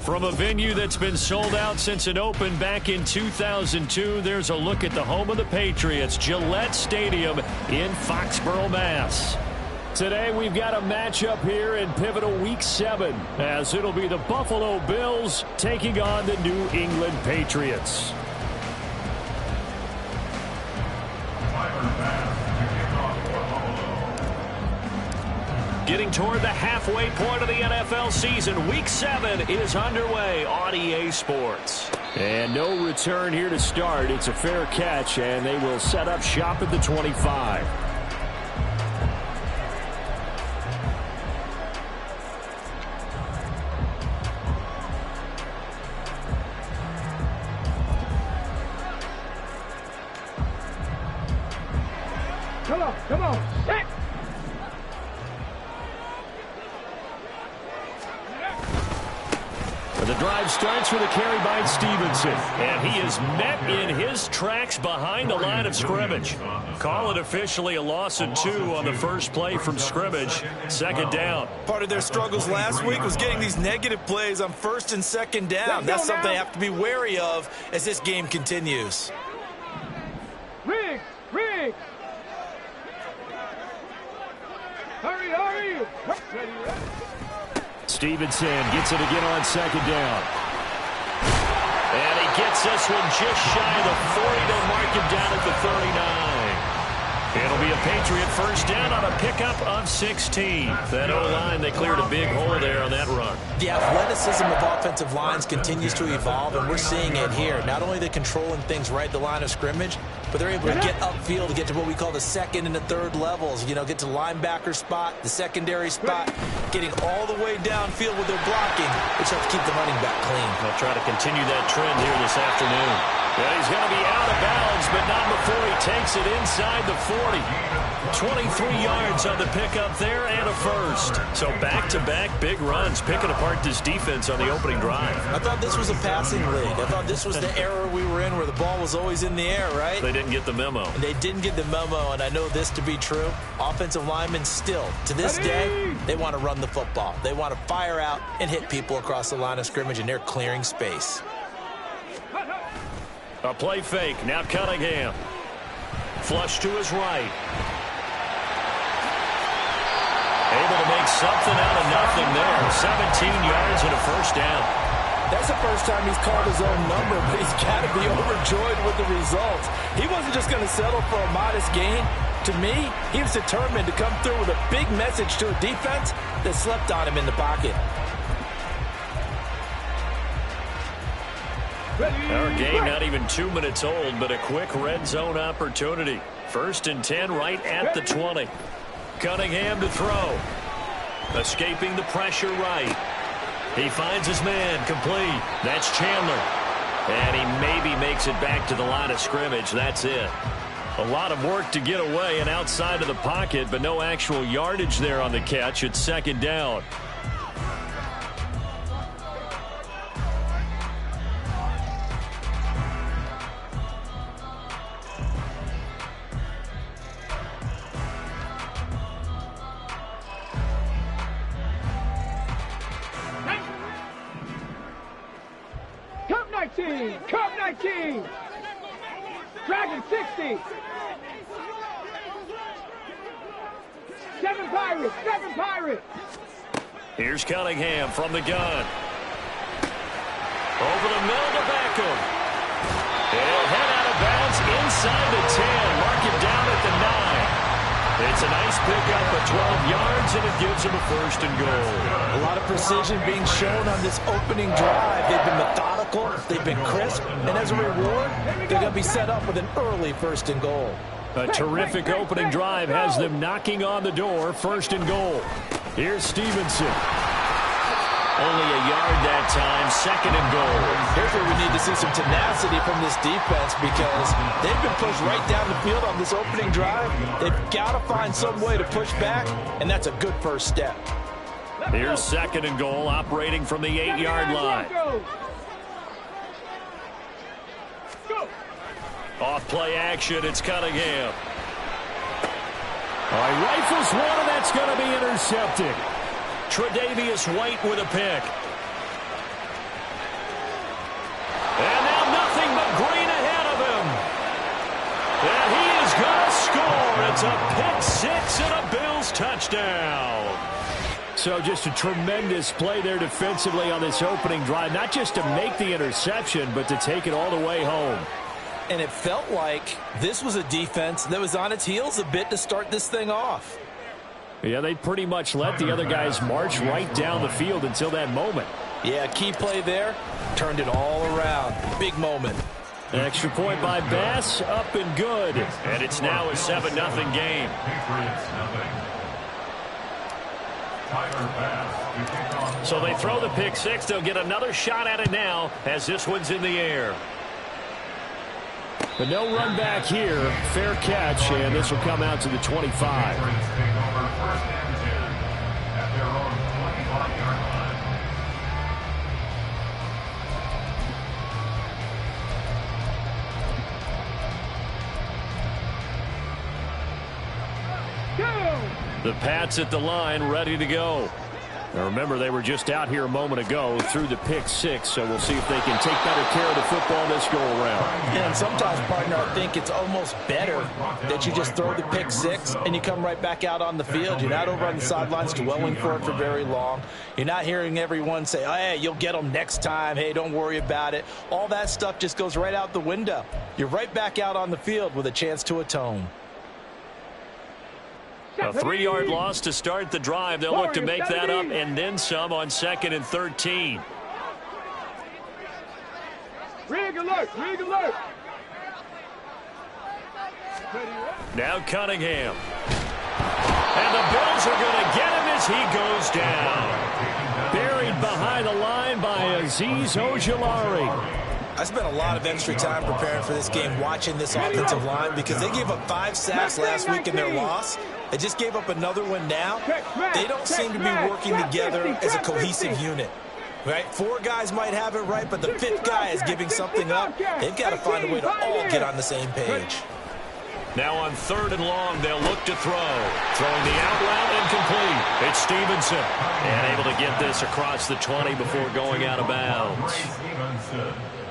From a venue that's been sold out since it opened back in 2002, there's a look at the home of the Patriots, Gillette Stadium in Foxborough, Mass. Today we've got a matchup here in pivotal Week 7, as it'll be the Buffalo Bills taking on the New England Patriots. Getting toward the halfway point of the NFL season, Week 7 is underway on EA Sports. And no return here to start. It's a fair catch, and they will set up shop at the 25. Come on, set! The drive starts with a carry by Stevenson, and he is met in his tracks behind the line of scrimmage. Call it officially a loss of 2 on the first play from scrimmage. Second down. Part of their struggles last week was getting these negative plays on first and second down. That's something they have to be wary of as this game continues. Riggs! Hurry! Ready. Stevenson gets it again on second down. And he gets this one just shy of the 40 to mark him down at the 39. It'll be a Patriot first down on a pickup of 16. That O-line, they cleared a big hole there on that run. The athleticism of offensive lines continues to evolve, and we're seeing it here. Not only are they controlling things right at the line of scrimmage, but they're able to get upfield to get to what we call the second and the third levels. You know, get to the linebacker spot, the secondary spot, getting all the way downfield with their blocking, which helps keep the running back clean. They'll try to continue that trend here this afternoon. Yeah, he's going to be out of bounds, but not before he takes it inside the 40. 23 yards on the pickup there and a first. So back-to-back big runs, picking apart this defense on the opening drive. I thought this was a passing league. I thought this was the era we were in where the ball was always in the air, right? They didn't get the memo. They didn't get the memo, and I know this to be true. Offensive linemen still, to this day, they want to run the football. They want to fire out and hit people across the line of scrimmage, and they're clearing space. A play fake. Now Cunningham. Flush to his right. Able to make something out of nothing there. 17 yards and a first down. That's the first time he's called his own number, but he's got to be overjoyed with the results. He wasn't just going to settle for a modest gain. To me, he was determined to come through with a big message to a defense that slept on him in the pocket. Our game not even 2 minutes old, but a quick red zone opportunity. First and 10 right at the 20. Cunningham to throw. Escaping the pressure right. He finds his man complete. That's Chandler. And he maybe makes it back to the line of scrimmage. That's it. A lot of work to get away and outside of the pocket, but no actual yardage there on the catch. It's second down. Cup 19! Dragon 60! 7 Pirates! Here's Cunningham from the gun. Over the middle to Beckham. He'll head out of bounds inside the 10. Mark him down at the 9. It's a nice pickup of 12 yards, and it gives him a first and goal. A lot of precision being shown on this opening drive. They've been methodical, they've been crisp, and as a reward, they're going to be set up with an early first and goal. A terrific opening drive has them knocking on the door, first and goal. Here's Stevenson. Only a yard that time, second and goal. Here's where we need to see some tenacity from this defense because they've been pushed right down the field on this opening drive. They've got to find some way to push back, and that's a good first step. Here's second and goal, operating from the 8-yard line. Off play action, it's Cunningham. All right, rifles one, and that's going to be intercepted. Tre'Davious White with a pick. It's a pick six and a Bills touchdown. So just a tremendous play there defensively on this opening drive. Not just to make the interception, but to take it all the way home. And it felt like this was a defense that was on its heels a bit to start this thing off. Yeah, they pretty much let the other guys march right down the field until that moment. Yeah, key play there. Turned it all around. Big moment. An extra point by Bass, up and good. And it's now a 7-0 game. So they throw the pick six. They'll get another shot at it now as this one's in the air. But no run back here. Fair catch, and this will come out to the 25. The Pats at the line, ready to go. Now remember, they were just out here a moment ago through the pick six, so we'll see if they can take better care of the football this go-around. And sometimes, partner, I think it's almost better that you just throw the pick six and you come right back out on the field. You're not over on the sidelines dwelling for it for very long. You're not hearing everyone say, oh, hey, you'll get them next time. Hey, don't worry about it. All that stuff just goes right out the window. You're right back out on the field with a chance to atone. A 3-yard loss to start the drive. They'll look to make that up and then some on 2nd and 13. Rig alert! Rig alert! Now Cunningham. And the Bills are going to get him as he goes down. Buried behind the line by Azeez Ojulari. I spent a lot of extra time preparing for this game watching this offensive line because they gave up 5 sacks last week in their loss. They just gave up another one now. They don't seem to be working together as a cohesive unit. Right? 4 guys might have it right, but the 5th guy is giving something up. They've got to find a way to all get on the same page. Now on 3rd and long, they'll look to throw. Throwing the out route incomplete. It's Stevenson. And able to get this across the 20 before going out of bounds.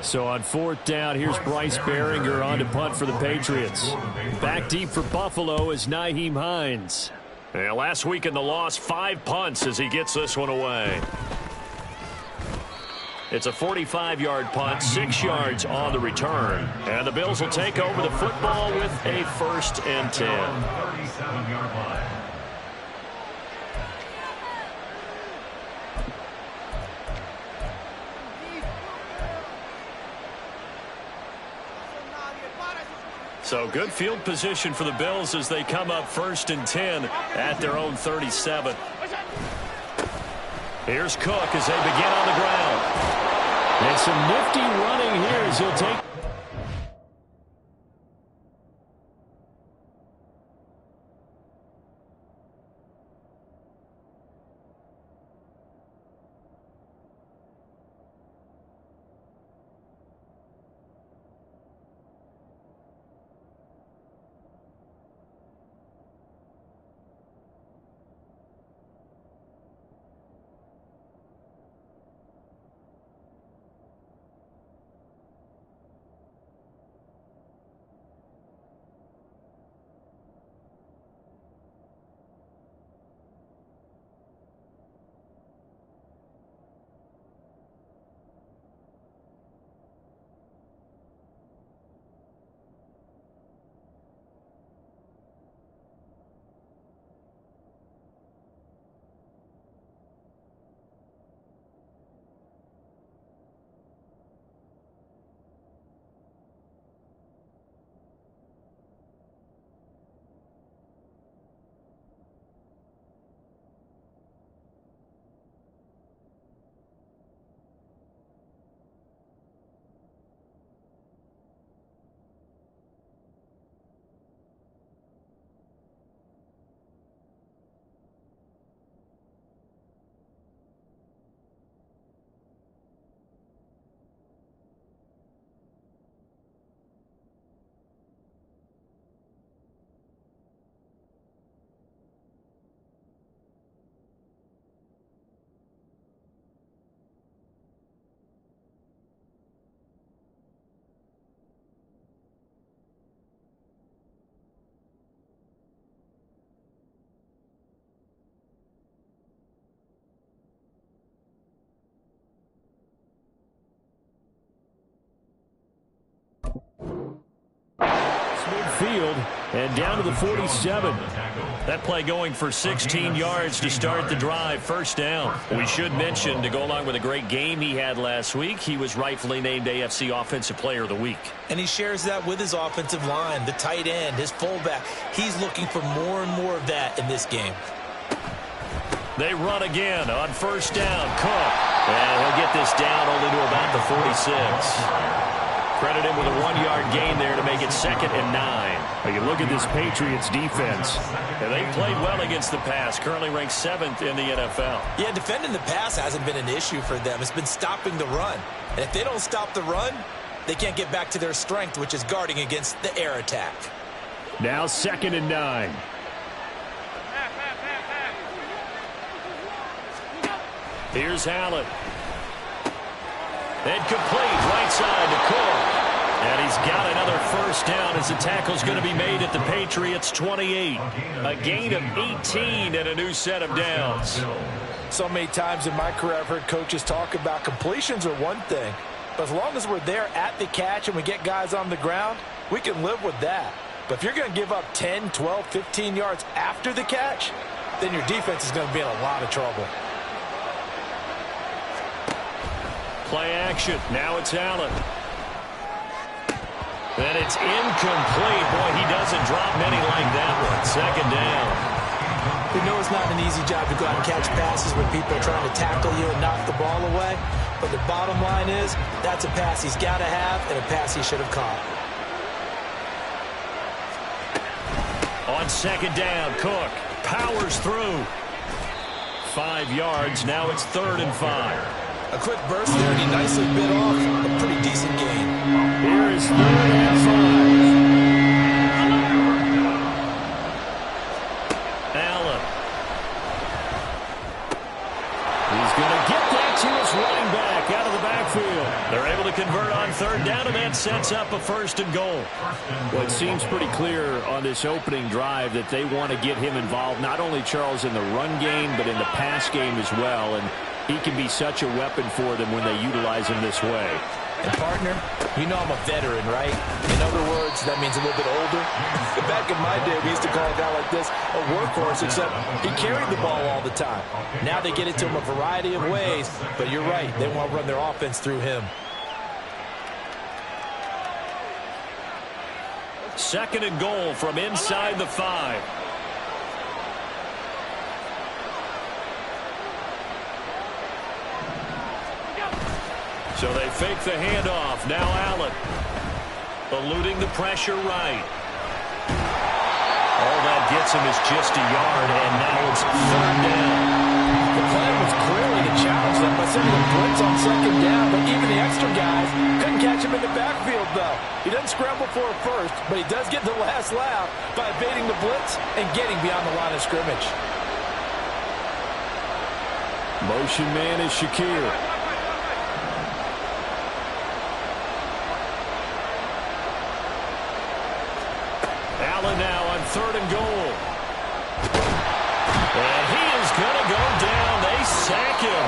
So on 4th down, here's Bryce Behringer on to punt for the Patriots. Back deep for Buffalo is Nyheim Hines. And last week in the loss, 5 punts as he gets this one away. It's a 45-yard punt, 6 yards on the return. And the Bills will take over the football with a 1st and 10. So good field position for the Bills as they come up 1st and 10 at their own 37. Here's Cook as they begin on the ground. And some nifty running here as he'll take. midfield and down to the 47. That play going for 16 yards to start the drive. First down. We should mention, to go along with a great game he had last week, he was rightfully named AFC Offensive Player of the Week. And he shares that with his offensive line, the tight end, his fullback. He's looking for more and more of that in this game. They run again on first down. Cook. And he'll get this down only to about the 46. Credit him with a 1-yard gain there to make it 2nd and 9. You look at this Patriots defense. And they played well against the pass. Currently ranked 7th in the NFL. Yeah, defending the pass hasn't been an issue for them. It's been stopping the run. And if they don't stop the run, they can't get back to their strength, which is guarding against the air attack. Now 2nd and 9. Here's Allen. And complete right side to Cook. And he's got another first down as the tackle's going to be made at the Patriots 28. A gain of 18 and a new set of downs. So many times in my career I've heard coaches talk about completions are one thing. But as long as we're there at the catch and we get guys on the ground, we can live with that. But if you're going to give up 10, 12, 15 yards after the catch, then your defense is going to be in a lot of trouble. Play action. Now it's Allen. And it's incomplete. Boy, he doesn't drop many like that one. 2nd down. We know it's not an easy job to go out and catch passes when people are trying to tackle you and knock the ball away. But the bottom line is, that's a pass he's got to have and a pass he should have caught. On 2nd down, Cook powers through. 5 yards. Now it's 3rd and 5. A quick burst there, and he nicely bit off a pretty decent gain. Here is 3rd and 5. Allen. He's going to get that to his running back out of the backfield. They're able to convert on 3rd down, and that sets up a 1st and goal. Well, it seems pretty clear on this opening drive that they want to get him involved, not only, Charles, in the run game, but in the pass game as well. And he can be such a weapon for them when they utilize him this way. And, partner, you know I'm a veteran, right? In other words, that means a little bit older. Back in my day, we used to call a guy like this a workhorse, except he carried the ball all the time. Now they get it to him a variety of ways, but you're right. They want to run their offense through him. 2nd and goal from inside the 5. So they fake the handoff. Now Allen. Eluding the pressure right. All that gets him is just a yard, and now it's 3rd down. The plan was clearly to challenge them by sending a blitz on 2nd down, but even the extra guys couldn't catch him in the backfield, though. He doesn't scramble for it first, but he does get the last laugh by evading the blitz and getting beyond the line of scrimmage. Motion man is Shakir. Allen now on 3rd and goal. And he is going to go down. They sack him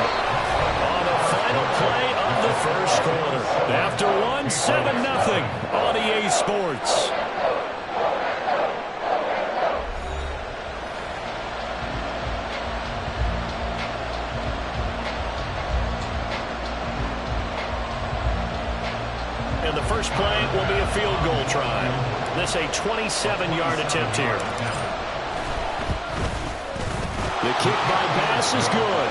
on the final play of the 1st quarter. After 7-0 on EA Sports. And the first play will be a field goal try. This a 27-yard attempt here. The kick by Bass is good.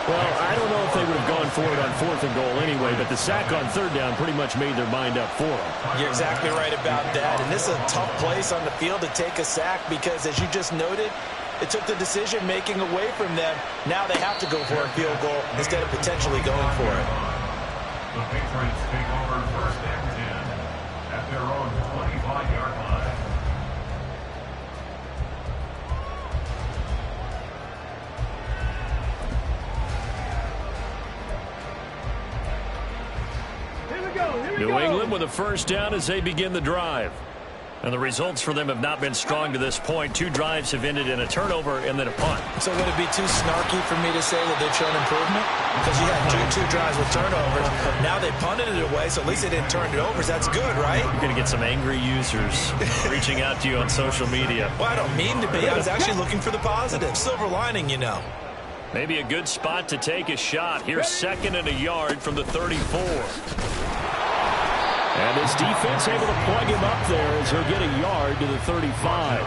Well, I don't know if they would have gone for it on 4th and goal anyway, but the sack on 3rd down pretty much made their mind up for them. You're exactly right about that. And this is a tough place on the field to take a sack because, as you just noted, it took the decision-making away from them. Now they have to go for a field goal instead of potentially going for it. The Patriots take over 1st and 10 at their own 25-yard line. New England with a first down as they begin the drive. And the results for them have not been strong to this point. 2 drives have ended in a turnover and then a punt. So would it be too snarky for me to say that they've shown improvement? Because you had two drives with turnovers. Now they punted it away, so at least they didn't turn it over. So that's good, right? You're going to get some angry users reaching out to you on social media. Well, I don't mean to be. I was actually looking for the positive. Silver lining, you know. Maybe a good spot to take a shot. Here's 2nd and a yard from the 34. And his defense able to plug him up there as he'll get a yard to the 35.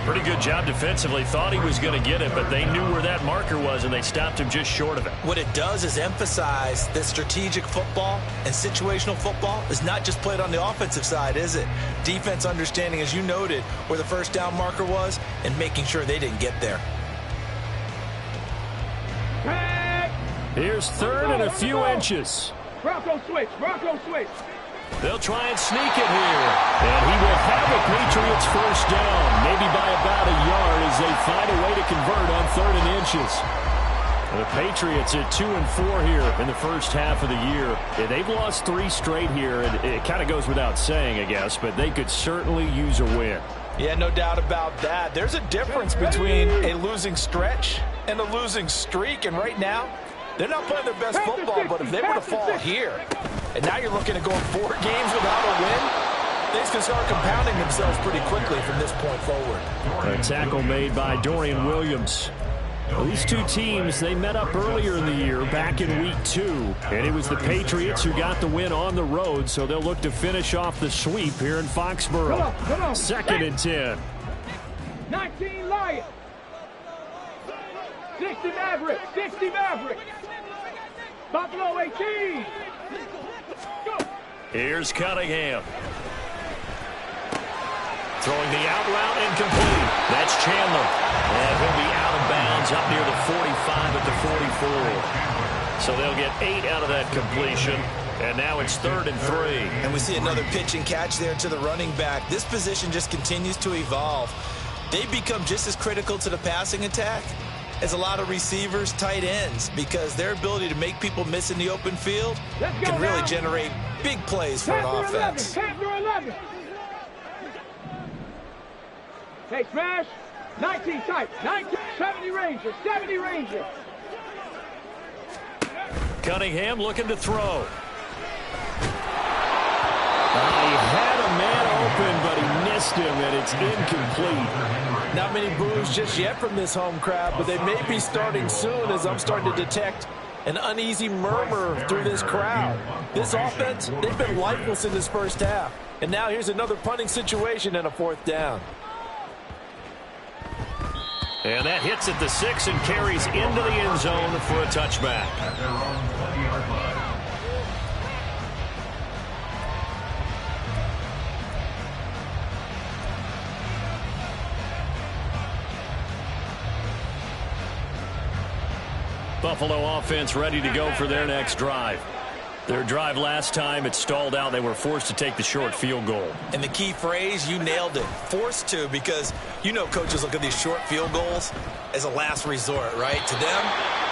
Pretty good job defensively. Thought he was going to get it, but they knew where that marker was, and they stopped him just short of it. What it does is emphasize that strategic football and situational football is not just played on the offensive side, is it? Defense understanding, as you noted, where the first down marker was and making sure they didn't get there. Here's 3rd and a few inches. Bronco switch. Bronco switch. They'll try and sneak it here. And he will have a Patriots first down, maybe by about a yard as they find a way to convert on 3rd and inches. The Patriots at 2-4 here in the first half of the year. Yeah, they've lost 3 straight here, and it kind of goes without saying, I guess, but they could certainly use a win. Yeah, no doubt about that. There's a difference between a losing stretch and a losing streak, and right now, they're not playing their best football, but if they were to fall here, and now you're looking at going 4 games without a win, things can start compounding themselves pretty quickly from this point forward. A tackle made by Dorian Williams. Well, these 2 teams, they met up earlier in the year, back in week 2, and it was the Patriots who got the win on the road, so they'll look to finish off the sweep here in Foxborough. Come on. 2nd and 10. 19 Lions. 60 Mavericks. 60 Mavericks. Buffalo 18. Go. Here's Cunningham. Throwing the out route incomplete. That's Chandler. And he'll be out of bounds up near the 45 at the 44. So they'll get 8 out of that completion. And now it's 3rd and 3. And we see another pitch and catch there to the running back. This position just continues to evolve. They become just as critical to the passing attack as a lot of receivers, tight ends, because their ability to make people miss in the open field can really generate big plays for an offense. 11. Hey, smash. 19 tight. 19. 70 Ranger. 70 Ranger. Cunningham looking to throw. He had a man open, but he missed him, and it's incomplete. Not many boos just yet from this home crowd, but they may be starting soon as I'm starting to detect an uneasy murmur through this crowd. This offense, they've been lifeless in this first half. And now here's another punting situation and a 4th down. And that hits at the 6 and carries into the end zone for a touchback. Buffalo offense ready to go for their next drive. Their drive last time, it stalled out. They were forced to take the short field goal. And the key phrase, you nailed it, forced to, because you know coaches look at these short field goals as a last resort, right? To them,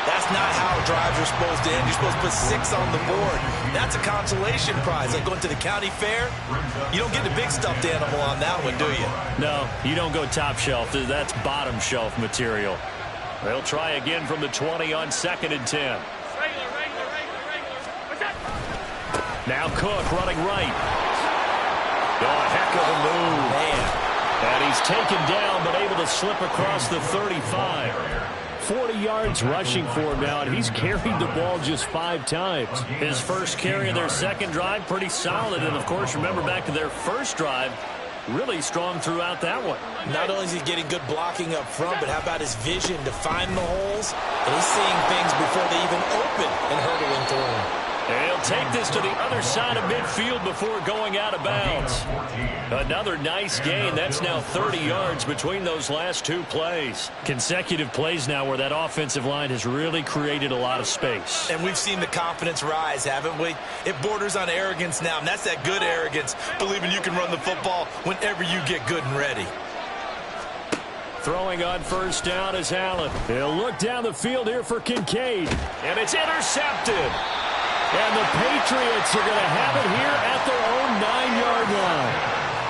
that's not how drives are supposed to end. You're supposed to put 6 on the board. That's a consolation prize. Like going to the county fair, you don't get the big stuffed animal on that one, do you? No, you don't go top shelf. That's bottom shelf material. They'll try again from the 20 on 2nd and 10. Now Cook running right. Oh, heck of a move. Man. And he's taken down, but able to slip across the 35. 40 yards rushing for him now, and he's carried the ball just 5 times. His first carry of their second drive, pretty solid. And, of course, remember back to their first drive, really strong throughout that one. Not only is he getting good blocking up front, but how about his vision to find the holes? And he's seeing things before they even open and hurdling through them. And he'll take this to the other side of midfield before going out of bounds. Another nice gain. That's now 30 yards between those last 2 plays. Consecutive plays now where that offensive line has really created a lot of space. And we've seen the confidence rise, haven't we? It borders on arrogance now, and that's that good arrogance, believing you can run the football whenever you get good and ready. Throwing on first down is Allen. He'll look down the field here for Kincaid. And it's intercepted. And the Patriots are going to have it here at their own 9-yard line.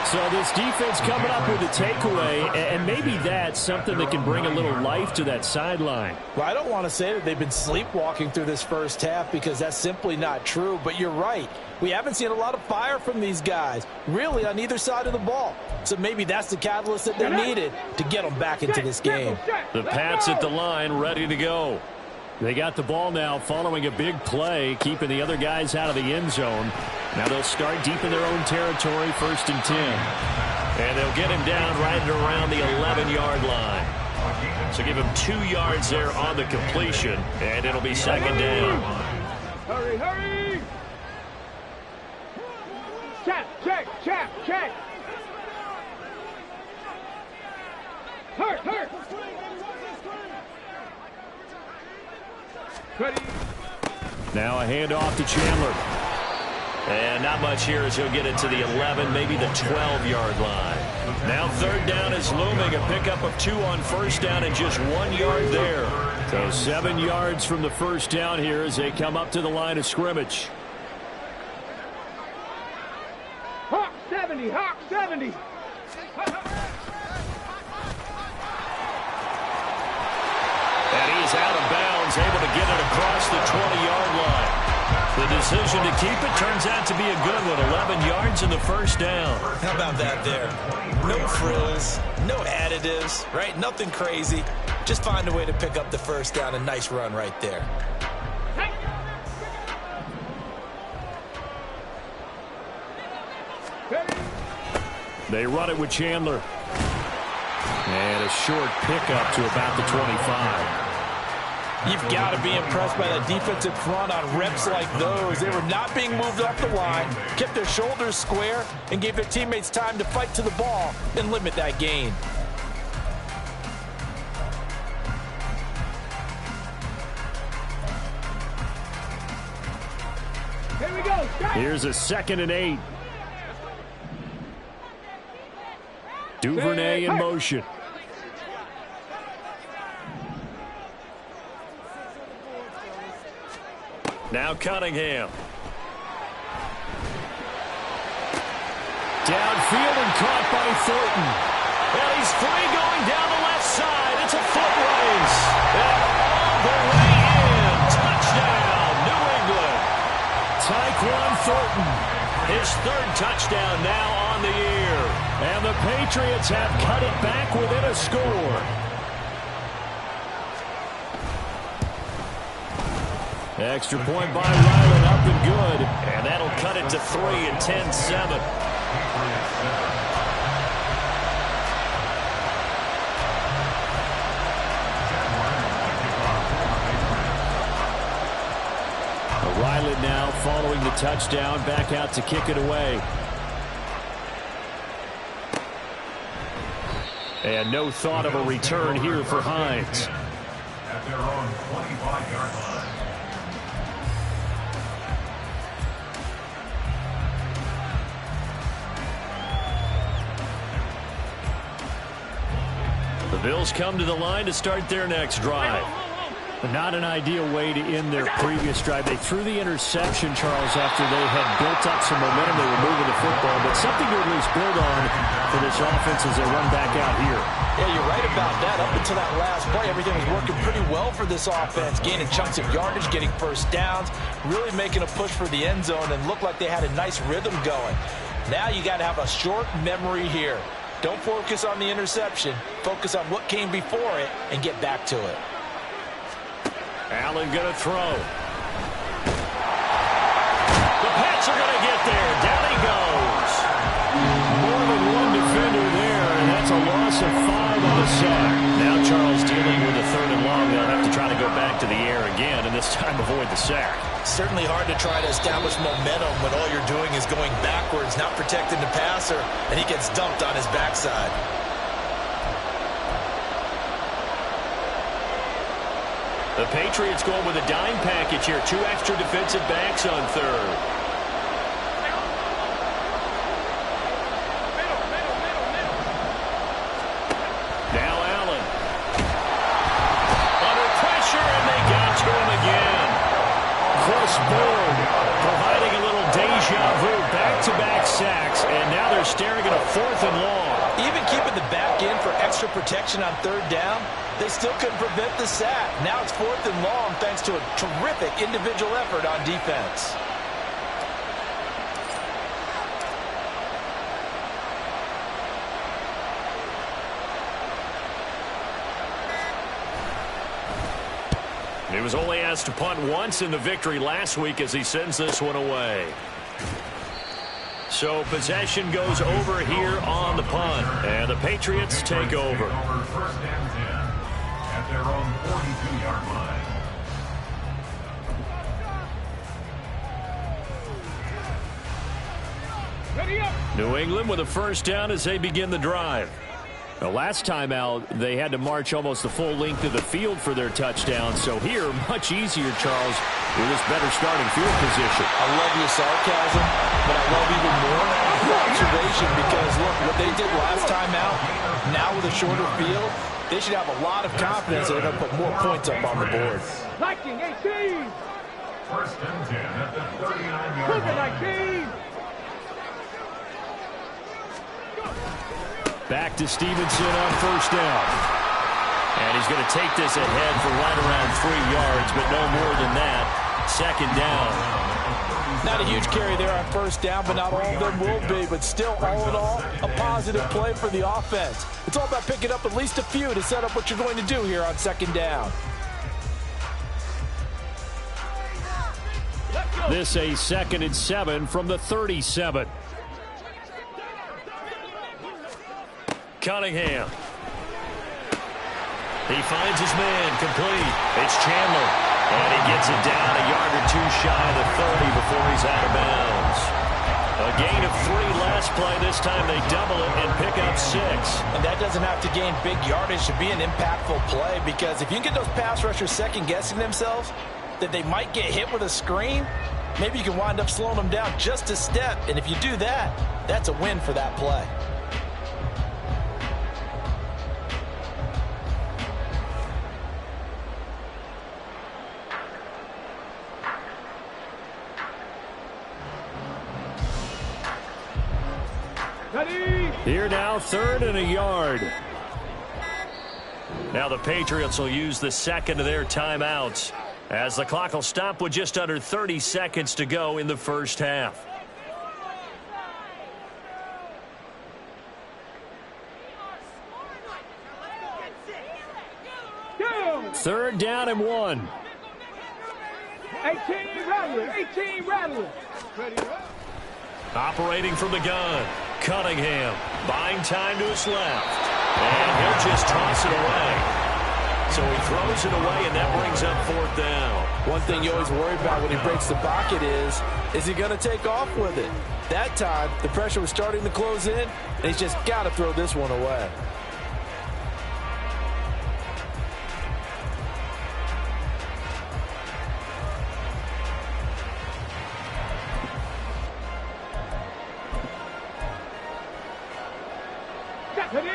So this defense coming up with a takeaway, and maybe that's something that can bring a little life to that sideline. Well, I don't want to say that they've been sleepwalking through this first half because that's simply not true, but you're right. We haven't seen a lot of fire from these guys, really, on either side of the ball. So maybe that's the catalyst that they needed to get them back into this game. The Pats at the line, ready to go. They got the ball now following a big play, keeping the other guys out of the end zone. Now they'll start deep in their own territory, 1st and 10. And they'll get him down right around the 11-yard line. So give him 2 yards there on the completion, and it'll be 2nd down. Hurry, hurry! Check. Hurt. Ready. Now a handoff to Chandler. And not much here as he'll get it to the 11, maybe the 12-yard line. Now 3rd down is looming. A pickup of 2 on 1st down and just 1 yard there. So 7 yards from the 1st down here as they come up to the line of scrimmage. Hawk 70. And he's out of bounds, able to get it across the 20-yard line. The decision to keep it turns out to be a good one. 11 yards in the 1st down. How about that there? No frills, no additives, right? Nothing crazy. Just find a way to pick up the 1st down. A nice run right there. They run it with Chandler. And a short pickup to about the 25. You've got to be impressed by that defensive front on reps like those. They were not being moved off the line, kept their shoulders square, and gave their teammates time to fight to the ball and limit that gain. Here we go. Here's a 2nd and 8. Duvernay in motion. Now Cunningham. Downfield and caught by Thornton. Well, he's free going down the left side. It's a foot race. And all the way in. Touchdown, New England. Tyquan Thornton. His 3rd touchdown now on the year. And the Patriots have cut it back within a score. Extra point by Ryland, up and good. And that'll cut it to 3 and 10-7. Ryland now following the touchdown, back out to kick it away. And no thought of a return here for Hines. At their own 25-yard line. The Bills come to the line to start their next drive. But not an ideal way to end their previous drive. They threw the interception, Charles, after they had built up some momentum. They were moving the football, but something to at least build on for this offense as they run back out here. Yeah, you're right about that. Up until that last play, everything was working pretty well for this offense, gaining chunks of yardage, getting 1st downs, really making a push for the end zone, and looked like they had a nice rhythm going. Now you got to have a short memory here. Don't focus on the interception. Focus on what came before it and get back to it. Allen going to throw. The Pats are going to get there. Down he goes. More than one defender there, and that's a loss of 5 on the sack. Now Charles dealing with a 3rd and long. They'll have to try to go back to the air again, and this time avoid the sack. Certainly hard to try to establish momentum when all you're doing is going backwards, not protecting the passer, and he gets dumped on his backside. The Patriots going with a dime package here. 2 extra defensive backs on 3rd. Now Allen. Under pressure, and they got to him again. Chris Bird providing a little deja vu. Back-to-back sacks, and now they're staring at a 4th and long. Even keeping the back end for extra protection on 3rd down, they still couldn't prevent the sack. Now it's 4th and long thanks to a terrific individual effort on defense. He was only asked to punt once in the victory last week as he sends this one away. So possession goes over here on the punt, and the Patriots take over. 1st and 10 at their own 42-yard line. Ready up. New England with a 1st down as they begin the drive. The last time out, they had to march almost the full length of the field for their touchdown. So here, much easier, Charles, with this better starting field position. I love your sarcasm, but I love even more your observation because, look, what they did last time out, now with a shorter field, they should have a lot of confidence that they're going to put more points up on the board. Liking 18. 1st and 10 at the 39-yard Quick line. 19. Back to Stevenson on 1st down. And he's going to take this ahead for right around 3 yards, but no more than that. 2nd down. Not a huge carry there on 1st down, but not all of them will be. But still, all in all, a positive play for the offense. It's all about picking up at least a few to set up what you're going to do here on 2nd down. This a 2nd and 7 from the 37. Cunningham. He finds his man complete. It's Chandler. And he gets it down a yard or 2 shy of the 30 before he's out of bounds. A gain of 3 last play. This time they double it and pick up 6. And that doesn't have to gain big yardage to be an impactful play, because if you can get those pass rushers second-guessing themselves that they might get hit with a screen, maybe you can wind up slowing them down just a step. And if you do that, that's a win for that play. Here now, 3rd and a yard. Now the Patriots will use the 2nd of their timeouts as the clock will stop with just under 30 seconds to go in the 1st half. Down. 3rd down and 1. 18 rattler. 18 rattler. Ready up. Operating from the gun, Cunningham buying time to his left. And he'll just toss it away. So he throws it away, and that brings up 4th down. One thing you always worry about when he breaks the pocket is he going to take off with it? That time, the pressure was starting to close in, and he's just got to throw this one away.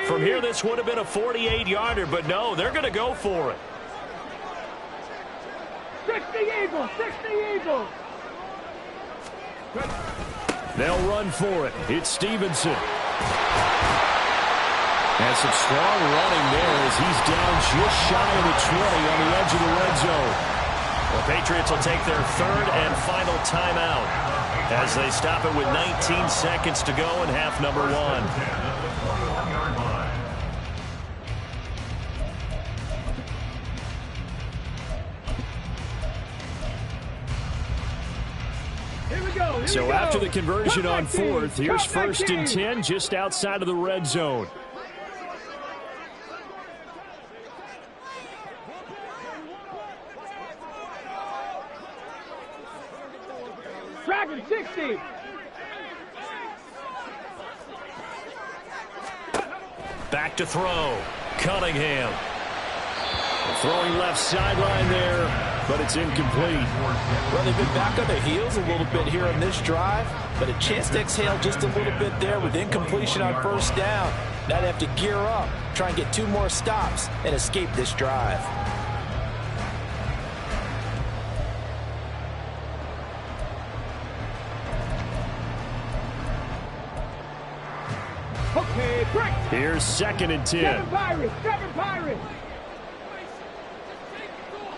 From here, this would have been a 48-yarder, but no, they're going to go for it. 60 Eagles. 60 Eagles. They'll run for it. It's Stevenson. And some strong running there as he's down just shy of the 20 on the edge of the red zone. The Patriots will take their 3rd and final timeout as they stop it with 19 seconds to go in half number 1. So after the conversion on 4th, here's 1st and 10 just outside of the red zone. Dragon 60. Back to throw. Cunningham. Throwing left sideline there, but it's incomplete. Well, they've been back on their heels a little bit here on this drive, but a chance to exhale just a little bit there with incompletion on 1st down. Now they have to gear up, try and get 2 more stops, and escape this drive. Here's 2nd and 10. 7 Pirates, 7 Pirates.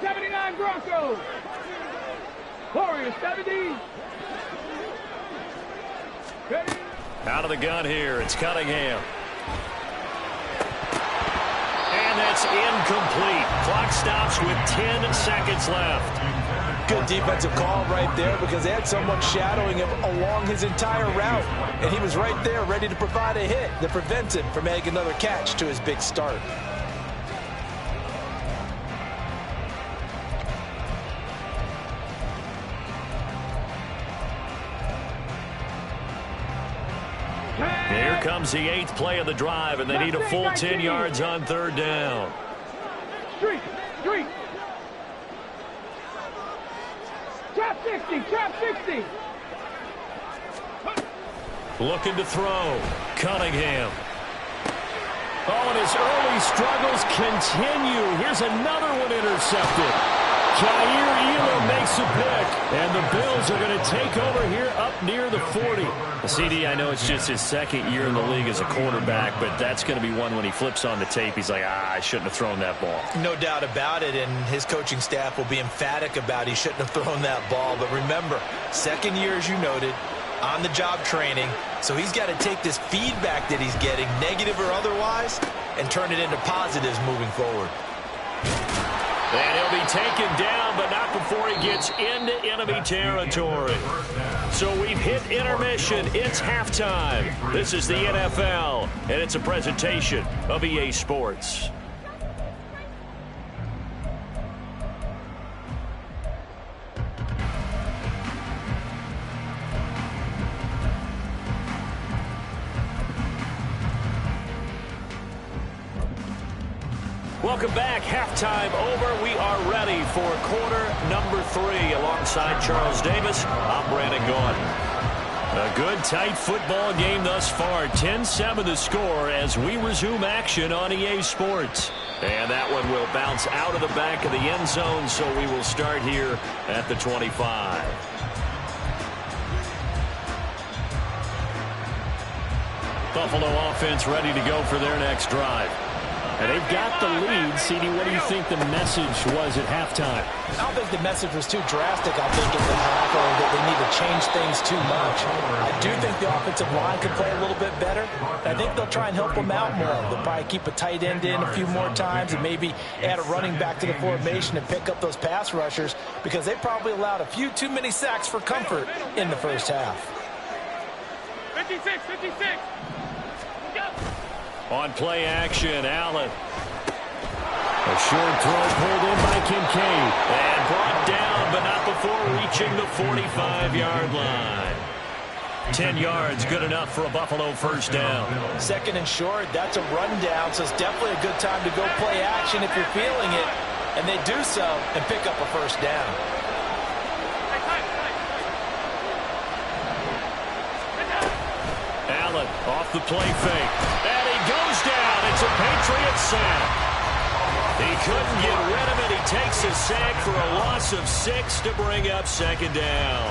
79 Broncos. Warriors, 70. Ready? Out of the gun here, it's Cunningham. And that's incomplete. Clock stops with 10 seconds left. Good defensive call right there because they had someone shadowing him along his entire route. And he was right there ready to provide a hit that prevents him from making another catch to his big start. Here comes the 8th play of the drive, and they need a full 10 yards on 3rd down. Street. Trap 60, trap 60. Looking to throw. Cunningham. Oh, and his early struggles continue. Here's another one intercepted. Jair Elam makes a pick, and the Bills are going to take over here up near the 40. CD, I know it's just his 2nd year in the league as a quarterback, but that's going to be one when he flips on the tape, he's like, I shouldn't have thrown that ball. No doubt about it, and his coaching staff will be emphatic about he shouldn't have thrown that ball. But remember, 2nd year, as you noted, on-the-job training, so he's got to take this feedback that he's getting, negative or otherwise, and turn it into positives moving forward. And he'll be taken down, but not before he gets into enemy territory. So we've hit intermission. It's halftime. This is the NFL, and it's a presentation of EA Sports. Welcome back. Halftime over. We are ready for quarter number 3. Alongside Charles Davis, I'm Brandon Gaudin. A good, tight football game thus far. 10-7 the score as we resume action on EA Sports. And that one will bounce out of the back of the end zone, so we will start here at the 25. Buffalo offense ready to go for their next drive. And they've got the lead. CD, what do you think the message was at halftime? I don't think the message was too drastic. I think at the half or that they need to change things too much. I do think the offensive line could play a little bit better. I think they'll try and help them out more. They'll probably keep a tight end in a few more times and maybe add a running back to the formation and pick up those pass rushers because they probably allowed a few too many sacks for comfort in the first half. 56. On play action, Allen. A short throw pulled in by Kincaid. And brought down, but not before reaching the 45-yard line. 10 yards, good enough for a Buffalo first down. 2nd and short, that's a rundown, so it's definitely a good time to go play action if you're feeling it. And they do so and pick up a first down. Allen off the play fake. And he goes down. It's a Patriots sack. He couldn't get rid of it. He takes a sack for a loss of 6 to bring up 2nd down.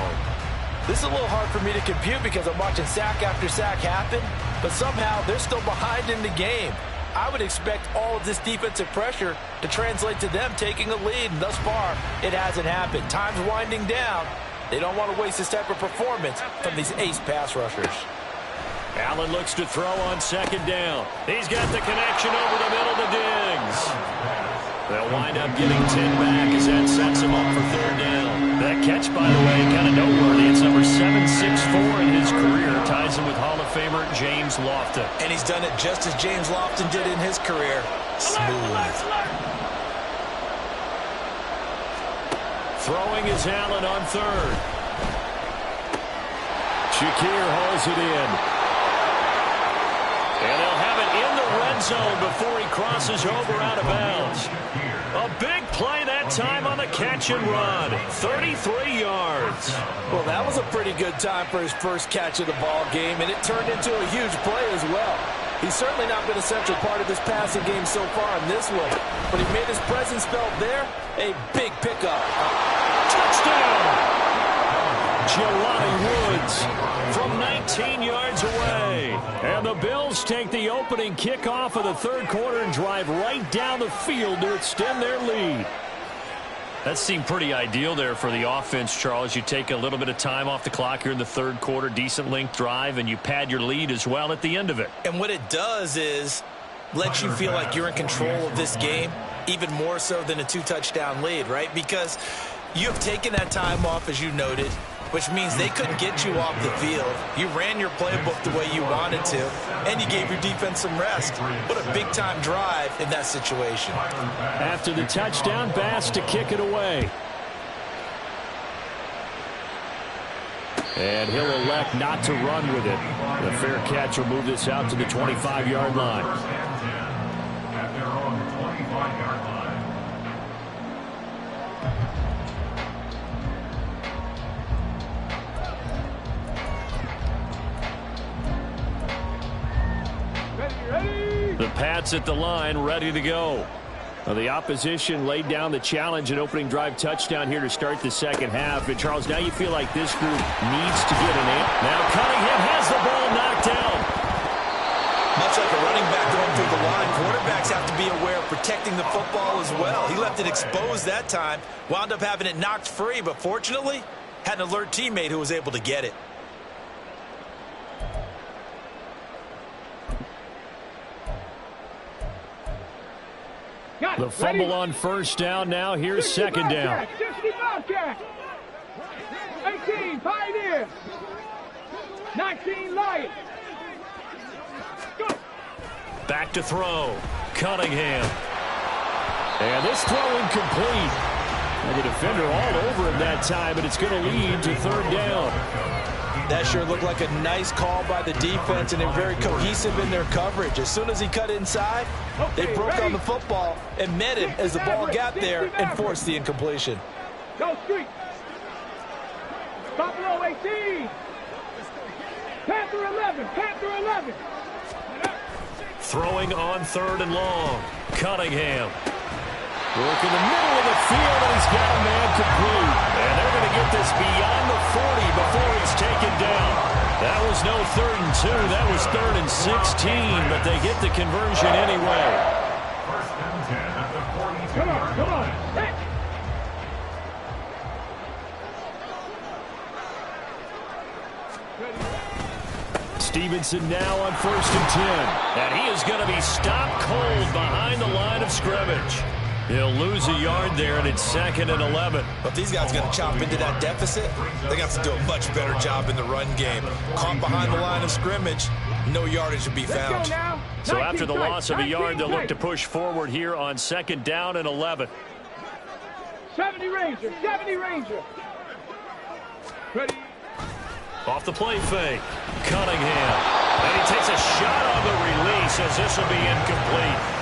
This is a little hard for me to compute because I'm watching sack after sack happen, but somehow they're still behind in the game. I would expect all of this defensive pressure to translate to them taking a lead, and thus far, it hasn't happened. Time's winding down. They don't want to waste this type of performance from these ace pass rushers. Allen looks to throw on 2nd down. He's got the connection over the middle to Diggs. They'll wind up getting 10 back as that sets him up for 3rd down. That catch, by the way, kind of noteworthy. It's number 764 in his career. Ties him with Hall of Famer James Lofton. And he's done it just as James Lofton did in his career. Smooth. Throwing is Allen on 3rd. Shakir hauls it in. And they'll have it in the red zone before he crosses over out of bounds. A big play that time on the catch and run. 33 yards. Well, that was a pretty good time for his first catch of the ball game, and it turned into a huge play as well. He's certainly not been a central part of this passing game so far in this one, but he made his presence felt there. A big pickup. Touchdown! Jelani Woods from 19 yards away. And the Bills take the opening kickoff of the third quarter and drive right down the field to extend their lead. That seemed pretty ideal there for the offense, Charles. You take a little bit of time off the clock here in the third quarter, decent length drive, and you pad your lead as well at the end of it. And what it does is let you feel like you're in control of this game, even more so than a 2-touchdown lead, right? Because you have taken that time off, as you noted, which means they couldn't get you off the field. You ran your playbook the way you wanted to, and you gave your defense some rest. What a big-time drive in that situation. After the touchdown, Bass to kick it away. And he'll elect not to run with it. The fair catch will move this out to the 25-yard line. At their own 25-yard line. The Pats at the line, ready to go. Well, the opposition laid down the challenge and opening drive touchdown here to start the second half. And, Charles, now you feel like this group needs to get an answer. Now Cunningham has the ball knocked out. Much like a running back going through the line, quarterbacks have to be aware of protecting the football as well. He left it exposed that time, wound up having it knocked free, but fortunately had an alert teammate who was able to get it. The fumble on first down now. Here's second down. 60 Bobcats. 18 Pioneers. 19 Lions. Go. Back to throw. Cunningham. And this throw incomplete. And the defender all over him that time, and it's going to lead to third down. That sure looked like a nice call by the defense, and they're very cohesive in their coverage. As soon as he cut inside, they broke on the football and met him as the ball got there and forced the incompletion. Go Street. Buffalo 18. Panther 11. Panther 11. Throwing on third and long. Cunningham. Work in the middle of the field, and he's got a man complete. And they're going to get this beyond the 40 before he's taken down. That was no 3rd and 2. That was 3rd and 16, but they get the conversion anyway. First and 10 at the 42-yard Come on, come on. Hey. Stevenson now on 1st and 10. And he is going to be stopped cold behind the line of scrimmage. He'll lose a yard there, and it's 2nd and 11. But these guys are going to chop into that deficit. They got to do a much better job in the run game. Caught behind the line of scrimmage, no yardage to be found. So after the loss of a yard, they'll look to push forward here on 2nd down and 11. 70 Ranger. 70 Ranger. Ready. Off the play fake. Cunningham. And he takes a shot on the release as this will be incomplete.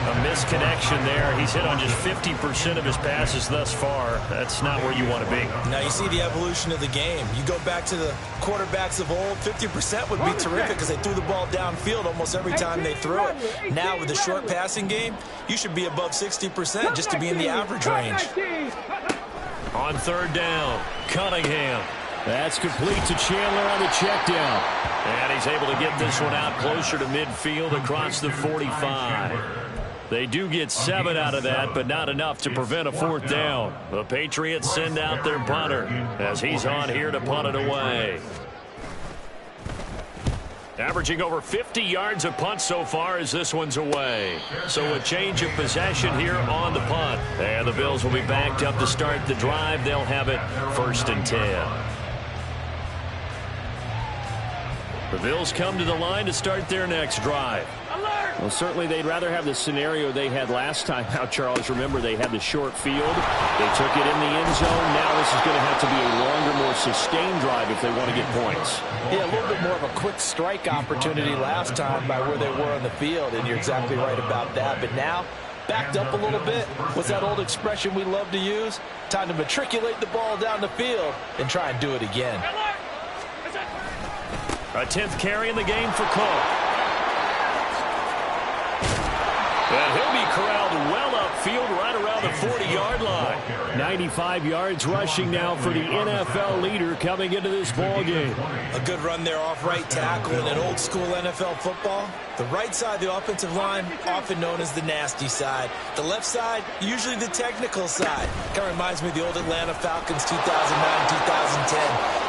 A misconnection there. He's hit on just 50% of his passes thus far. That's not where you want to be. Now you see the evolution of the game. You go back to the quarterbacks of old, 50% would be terrific because they threw the ball downfield almost every time they threw it. Now with the short passing game, you should be above 60% just to be in the average range. On 3rd down, Cunningham. That's complete to Chandler on the check down. And he's able to get this one out closer to midfield across the 45. They do get 7 out of that, but not enough to prevent a 4th down. The Patriots send out their punter as he's on here to punt it away. Averaging over 50 yards a punt so far as this one's away. So a change of possession here on the punt. And the Bills will be backed up to start the drive. They'll have it 1st and 10. The Bills come to the line to start their next drive. Well, certainly they'd rather have the scenario they had last time out, Charles. Remember, they had the short field. They took it in the end zone. Now this is going to have to be a longer, more sustained drive if they want to get points. Yeah, a little bit more of a quick strike opportunity last time by where they were on the field, and you're exactly right about that. But now, backed up a little bit. What's that old expression we love to use? Time to matriculate the ball down the field and try and do it again. A 10th carry in the game for Cook. And he'll be corralled well field right around the 40-yard line. 95 yards rushing now for the NFL leader coming into this ball game. A good run there off right tackle in an old-school NFL football. The right side of the offensive line, often known as the nasty side. The left side, usually the technical side. Kind of reminds me of the old Atlanta Falcons 2009-2010.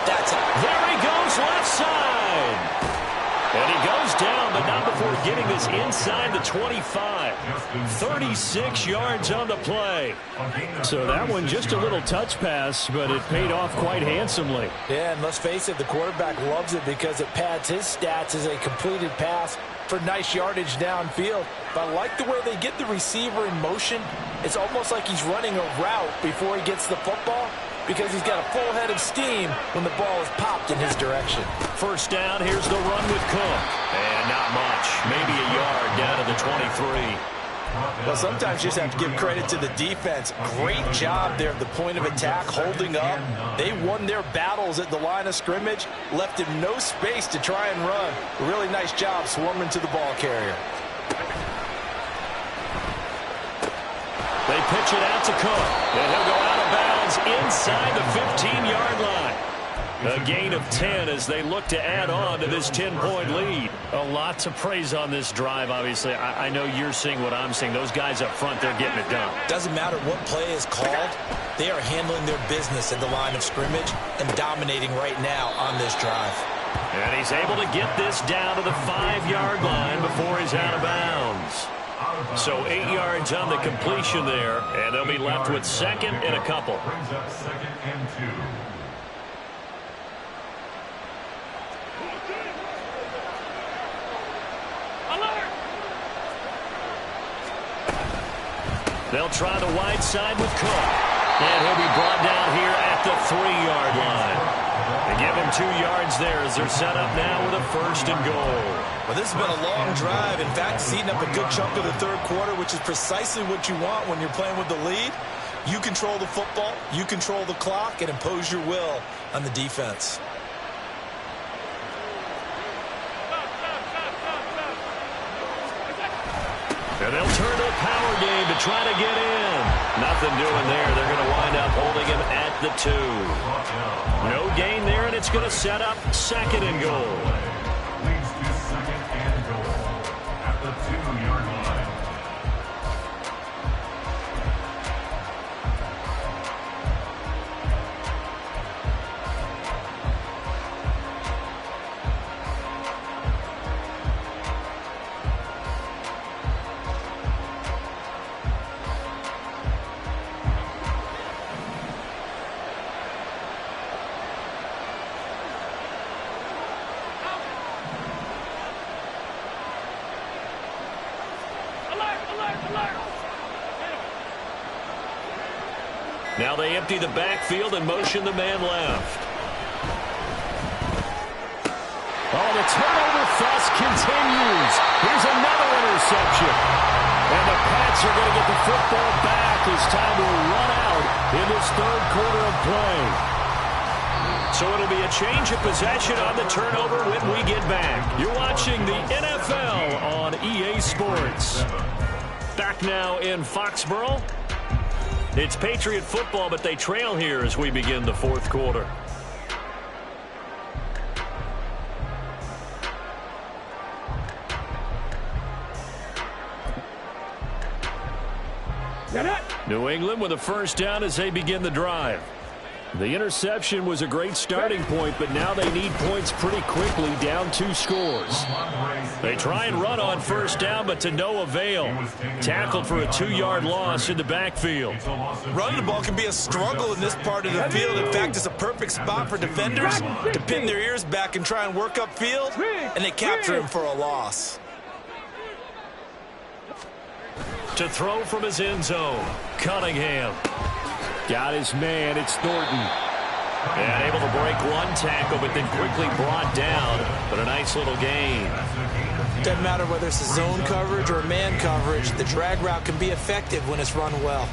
That's how. There he goes, left side. And he goes down, but not before getting this inside the 25. 36 yards on the play. So that one just a little touch pass, but it paid off quite handsomely. Yeah, and let's face it, the quarterback loves it because it pads his stats as a completed pass for nice yardage downfield. But I like the way they get the receiver in motion. It's almost like he's running a route before he gets the football, because he's got a full head of steam when the ball is popped in his direction. First down, here's the run with Cook. And not much, maybe a yard down to the 23. Well, sometimes you just have to give credit to the defense. Great job there at the point of attack, holding up. They won their battles at the line of scrimmage, left him no space to try and run. A really nice job swarming to the ball carrier. They pitch it out to Cook, and he'll go out of bounds inside the 15-yard line. A gain of 10 as they look to add on to this 10-point lead. A lot to praise on this drive, obviously. I know you're seeing what I'm seeing. Those guys up front, they're getting it done. Doesn't matter what play is called. They are handling their business at the line of scrimmage and dominating right now on this drive. And he's able to get this down to the 5-yard line before he's out of bounds. So 8 yards on the completion there, and they'll be left with second and a couple. Brings up 2nd and 2. They'll try the wide side with Cook. And he'll be brought down here at the 3-yard line. They give him 2 yards there as they're set up now with a 1st and goal. Well, this has been a long drive. In fact, it's eating up a good chunk of the third quarter, which is precisely what you want when you're playing with the lead. You control the football, you control the clock, and impose your will on the defense. And they'll turn to a power game to try to get in. Nothing doing there. They're going to wind up holding him at the 2. No gain there, and it's going to set up 2nd and goal. Leads to 2nd and goal at the 2-yard line. Now they empty the backfield and motion the man left. Oh, the turnover fuss continues. Here's another interception. And the Pats are going to get the football back as time will run out in this third quarter of play. So it'll be a change of possession on the turnover when we get back. You're watching the NFL on EA Sports. Back now in Foxborough. It's Patriot football, but they trail here as we begin the fourth quarter. New England with a first down as they begin the drive. The interception was a great starting point, but now they need points pretty quickly, down 2 scores. They try and run on first down, but to no avail. Tackled for a 2-yard loss in the backfield. Running the ball can be a struggle in this part of the field. In fact, it's a perfect spot for defenders to pin their ears back and try and work upfield, and they capture him for a loss. To throw from his end zone, Cunningham. Got his man, it's Thornton. And able to break one tackle, but then quickly brought down. But a nice little gain. Doesn't matter whether it's a zone coverage or a man coverage, the drag route can be effective when it's run well.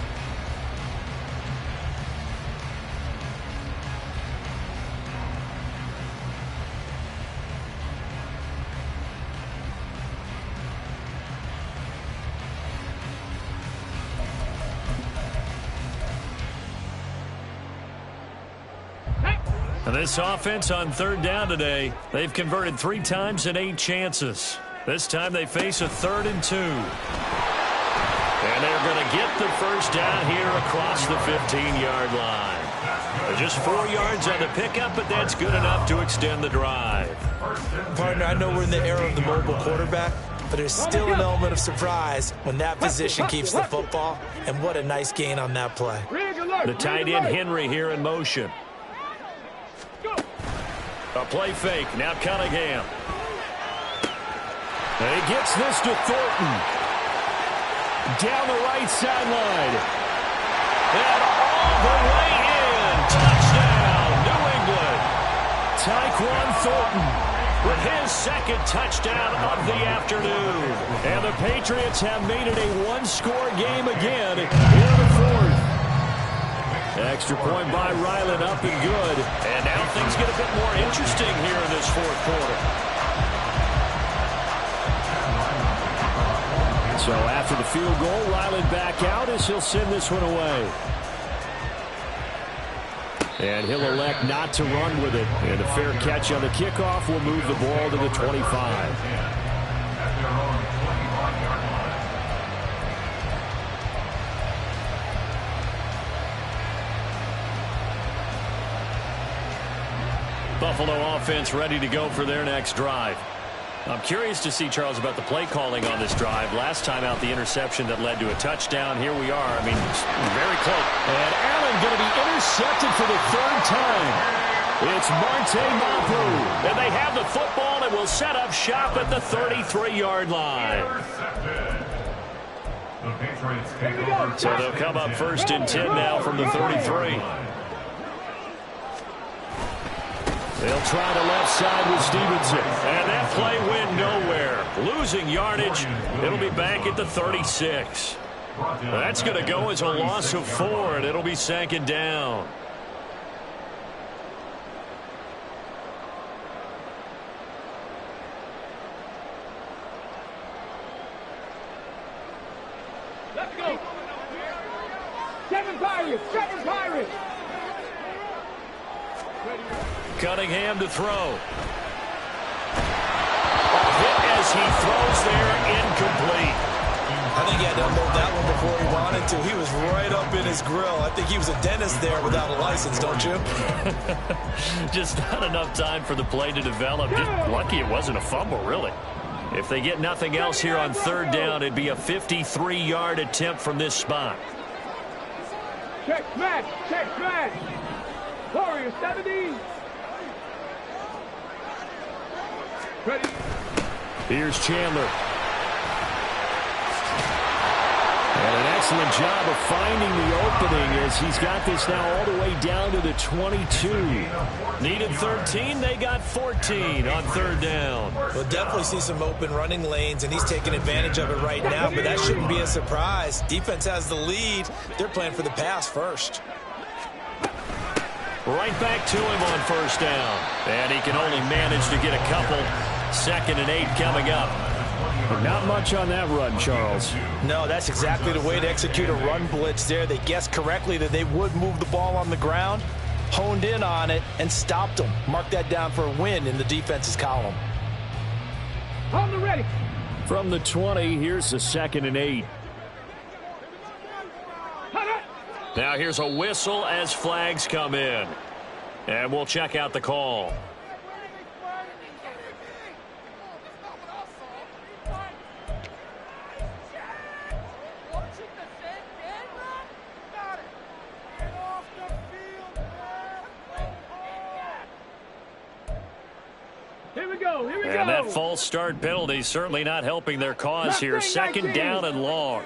And this offense on third down today, they've converted 3 times in 8 chances. This time they face a 3rd and 2. And they're going to get the first down here across the 15-yard line. Just 4 yards on the pickup, but that's good enough to extend the drive. Partner, I know we're in the era of the mobile quarterback, but there's still an element of surprise when that position keeps the football, and what a nice gain on that play. The tight end Henry here in motion. A play fake, now Cunningham. And he gets this to Thornton. Down the right sideline. And all the way in. Touchdown, New England. Tyquan Thornton with his 2nd touchdown of the afternoon. And the Patriots have made it a 1-score game again here in the 4th. Extra point by Ryland, up and good. And now things get a bit more interesting here in this 4th quarter. So after the field goal, Ryland back out as he'll send this one away. And he'll elect not to run with it. And a fair catch on the kickoff will move the ball to the 25. Buffalo offense ready to go for their next drive. I'm curious to see, Charles, about the play calling on this drive. Last time out, the interception that led to a touchdown. Here we are. I mean, very close. And Allen going to be intercepted for the 3rd time. It's Marte Mapu. And they have the football and will set up shop at the 33-yard line. So they'll come up 1st and 10 now from the 33. They'll try the left side with Stevenson. And that play went nowhere. Losing yardage. It'll be back at the 36. That's going to go as a loss of 4, and it'll be 2nd down. Let's go. 7 Pirates. 7 Pirates. Cunningham to throw. A hit as he throws there, incomplete. I think he had to unload that one before he wanted to. He was right up in his grill. I think he was a dentist there without a license, don't you? Just not enough time for the play to develop. Just lucky it wasn't a fumble, really. If they get nothing else here on 3rd down, it'd be a 53-yard attempt from this spot. Check smash. Check smash. Warrior 70. Ready. Here's Chandler. And an excellent job of finding the opening as he's got this now all the way down to the 22. Needed 13, they got 14 on 3rd down. We'll definitely see some open running lanes, and he's taking advantage of it right now, but that shouldn't be a surprise. Defense has the lead. They're playing for the pass first. Right back to him on 1st down. And he can only manage to get a couple. 2nd and 8 coming up. Not much on that run, Charles. No, that's exactly the way to execute a run blitz there. They guessed correctly that they would move the ball on the ground, honed in on it, and stopped them. Mark that down for a win in the defense's column. On the ready. From the 20, here's the 2nd and 8. Now here's a whistle as flags come in. And we'll check out the call. Here we go. Here we go. And that false start penalty certainly not helping their cause here. 2nd down and long.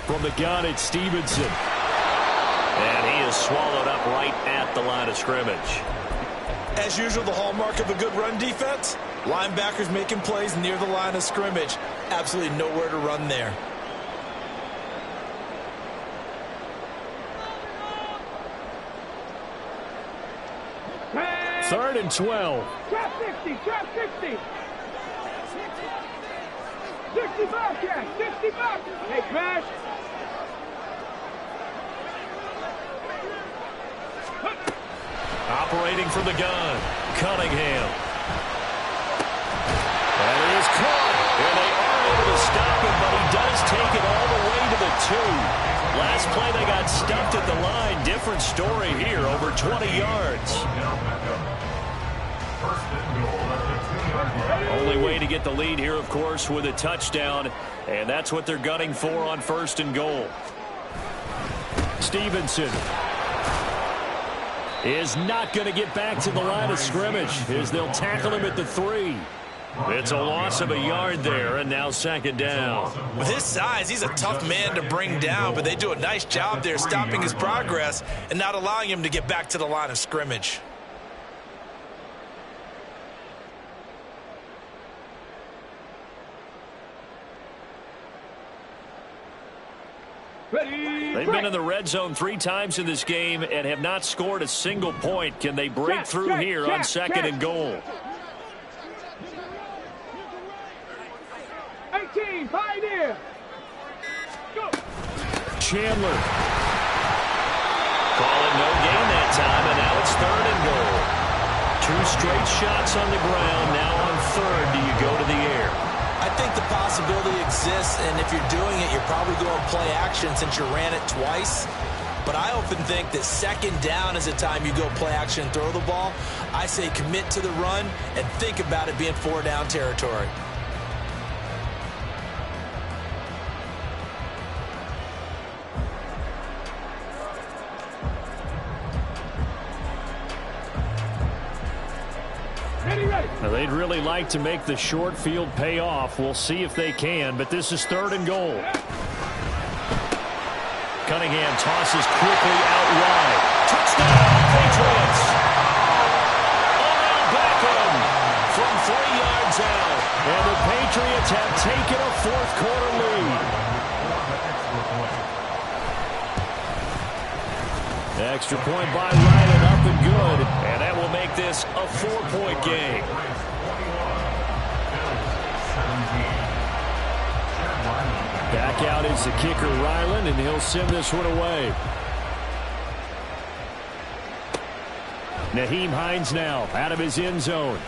From the gun, it's Stevenson. And he is swallowed up right at the line of scrimmage. As usual, the hallmark of a good run defense, linebackers making plays near the line of scrimmage. Absolutely nowhere to run there. Third and 12. Trap 60. Trap 60. $60, yeah, $60. Hey, Crash. Operating from the gun, Cunningham. And it is caught. And they are able to stop him, but he does take it all the way to the 2. Last play, they got stuffed at the line. Different story here, over 20 yards. Only way to get the lead here, of course, with a touchdown. And that's what they're gunning for on 1st and goal. Stevenson is not going to get back to the line of scrimmage as they'll tackle him at the 3. It's a loss of a yard there, and now 2nd down. With his size, he's a tough man to bring down, but they do a nice job there stopping his progress and not allowing him to get back to the line of scrimmage. They've been in the red zone 3 times in this game and have not scored a single point. Can they break through here on 2nd and goal? 18, Pioneer. Go. Chandler. Calling no gain that time, and now it's 3rd and goal. 2 straight shots on the ground. Now on 3rd, do you go to the air? I think the possibility exists, and if you're doing it, you're probably going play action since you ran it twice. But I often think that 2nd down is the time you go play action and throw the ball. I say commit to the run and think about it being 4-down territory. Now, they'd really like to make the short field pay off. We'll see if they can, but this is 3rd and goal. Cunningham tosses quickly out wide. Touchdown, Patriots! Odell Beckham from 3 yards out. And the Patriots have taken a 4th quarter lead. Extra point by Ryan, up and good. And that will make this a 4-point game. Back out is the kicker, Ryland, and he'll send this one away. Nyheim Hines now out of his end zone.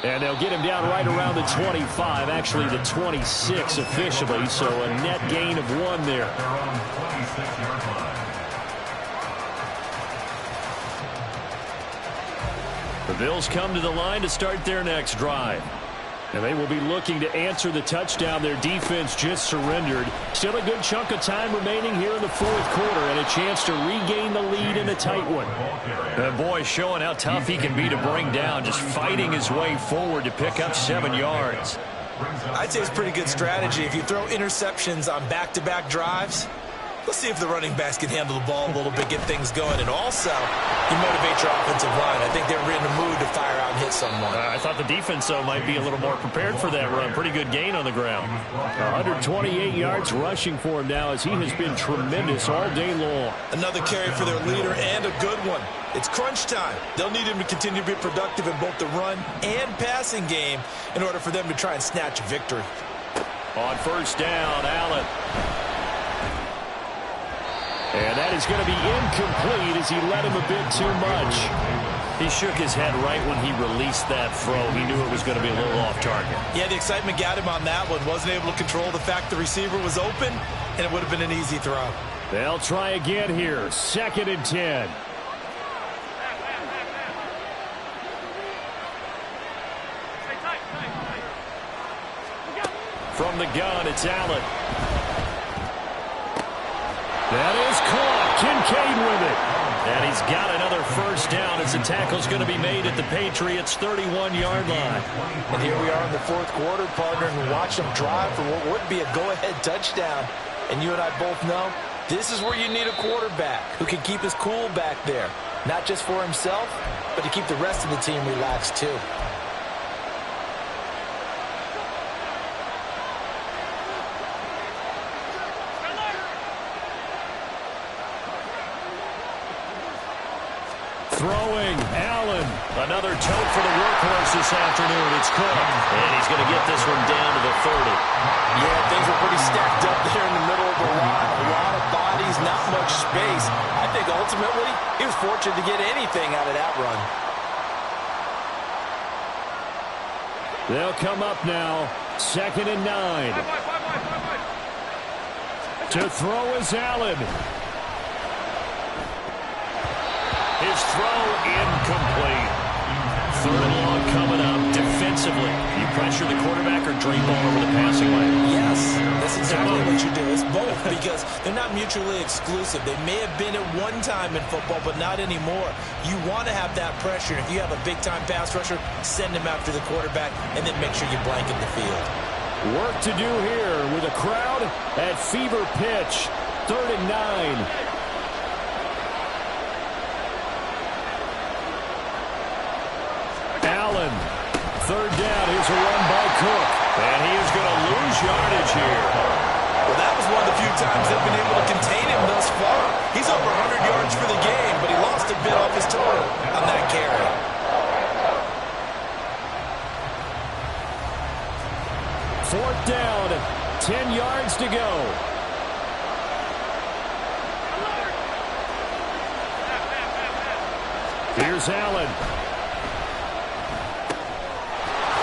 And they'll get him down right around the 25, actually the 26 officially, so a net gain of 1 there. The Bills come to the line to start their next drive. And they will be looking to answer the touchdown their defense just surrendered. Still a good chunk of time remaining here in the 4th quarter and a chance to regain the lead in a tight one. That boy showing how tough he can be to bring down, just fighting his way forward to pick up 7 yards. I'd say it's pretty good strategy. If you throw interceptions on back-to-back drives, let's see if the running backs can handle the ball a little bit, get things going. And also, you motivate your offensive line. I think they're in the mood to fire out and hit someone. I thought the defense, though, might be a little more prepared for that run. Pretty good gain on the ground. 128 yards rushing for him now as he has been tremendous all day long. Another carry for their leader and a good one. It's crunch time. They'll need him to continue to be productive in both the run and passing game in order for them to try and snatch a victory. On 1st down, Allen. And that is going to be incomplete as he led him a bit too much. He shook his head right when he released that throw. He knew it was going to be a little off target. Yeah, the excitement got him on that one. Wasn't able to control the fact the receiver was open, and it would have been an easy throw. They'll try again here. 2nd and 10. From the gun, it's Allen. That is caught. Kincaid with it. And he's got another 1st down as the tackle's going to be made at the Patriots' 31-yard line. And here we are in the 4th quarter, partner, and watch them drive for what would be a go-ahead touchdown. And you and I both know this is where you need a quarterback who can keep his cool back there. Not just for himself, but to keep the rest of the team relaxed too. Throwing, Allen. Another tote for the workhorse this afternoon. It's Cook. And he's going to get this one down to the 30. Yeah, things were pretty stacked up there in the middle of the line. A lot of bodies, not much space. I think ultimately he was fortunate to get anything out of that run. They'll come up now. 2nd and 9. To throw is Allen. His throw incomplete. 3rd and long coming up defensively. You pressure the quarterback or drain ball over the passing lane? Yes, that's exactly what you do. It's both because they're not mutually exclusive. They may have been at one time in football, but not anymore. You want to have that pressure. If you have a big-time pass rusher, send him after the quarterback and then make sure you blanket the field. Work to do here with a crowd at fever pitch. 3rd and 9. Allen, 3rd down. Here's a run by Cook. And he is going to lose yardage here. Well, that was one of the few times they've been able to contain him thus far. He's over 100 yards for the game, but he lost a bit off his total on that carry. Fourth down, 10 yards to go. Here's Allen.